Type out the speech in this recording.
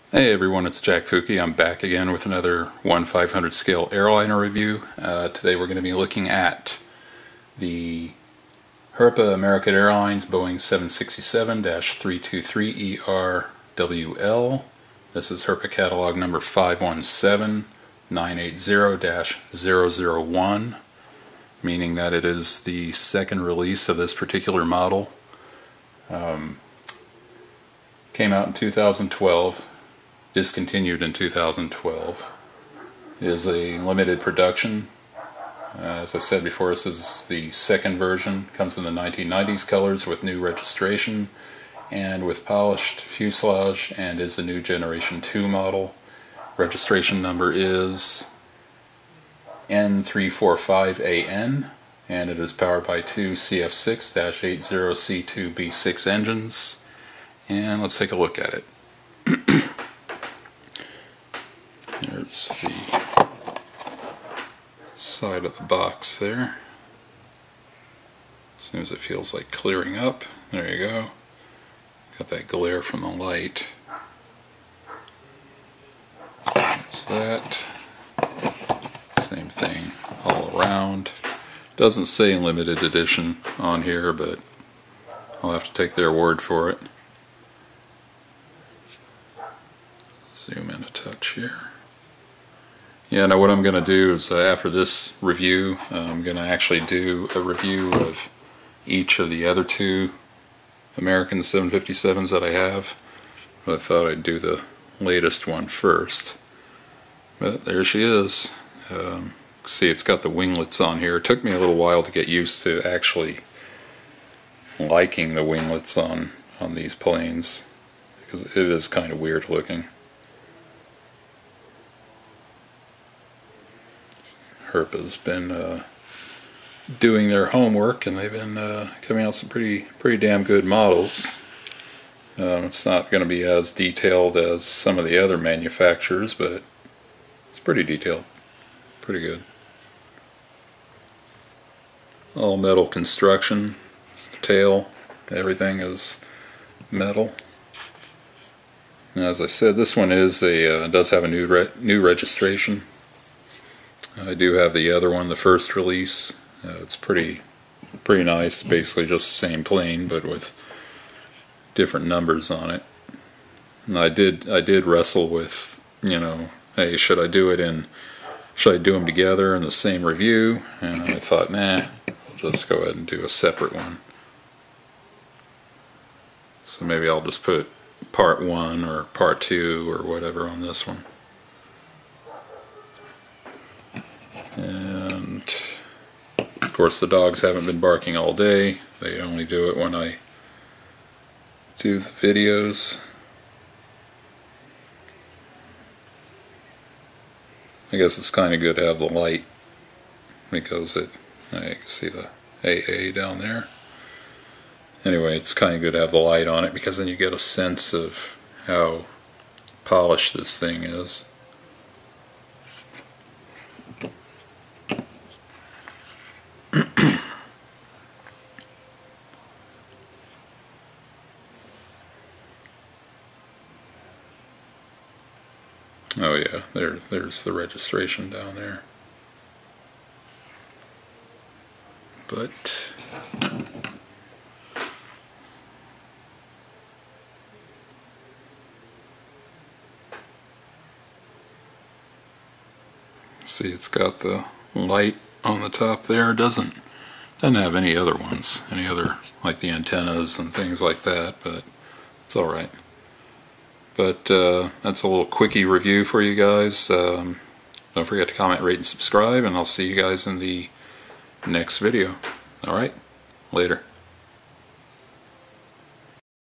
Hey everyone, it's Jack Fuki. I'm back again with another 1/500 scale airliner review. Today we're going to be looking at the Herpa American Airlines Boeing 767-323ERWL. This is Herpa catalog number 517980-001, meaning that it is the second release of this particular model. Came out in 2012. Discontinued in 2012. It is a limited production. As I said before, this is the second version. Comes in the 1990s colors with new registration and with polished fuselage, and is a new Generation 2 model. Registration number is N345AN, and it is powered by two CF6-80C2B6 engines. And let's take a look at it. There's the side of the box there. As soon as it feels like clearing up, there you go. Got that glare from the light. There's that. Same thing all around. Doesn't say limited edition on here, but I'll have to take their word for it. Zoom in a touch here. Yeah, now what I'm going to do is after this review, I'm going to actually do a review of each of the other two American 757s that I have. But I thought I'd do the latest one first. But there she is. See, it's got the winglets on here. It took me a little while to get used to actually liking the winglets on these planes, because it is kind of weird looking. Herpa's been doing their homework, and they've been coming out some pretty damn good models. It's not going to be as detailed as some of the other manufacturers, but it's pretty detailed, pretty good. All metal construction, tail, everything is metal. And as I said, this one is does have a new registration. I do have the other one, the first release. It's pretty nice. Basically just the same plane, but with different numbers on it. And I did wrestle with, you know, hey, should I do them together in the same review? And I thought, nah, I'll just go ahead and do a separate one. So maybe I'll just put part 1 or part 2 or whatever on this one. And of course the dogs haven't been barking all day. They only do it when I do the videos. I guess it's kind of good to have the light, because you can see the AA down there. Anyway, it's kind of good to have the light on it, because then you get a sense of how polished this thing is. Oh yeah, there's the registration down there. But see, it's got the light on the top there. Doesn't have any other ones, any other, like the antennas and things like that, but it's alright. But that's a little quickie review for you guys. Don't forget to comment, rate, and subscribe, and I'll see you guys in the next video. Alright, later.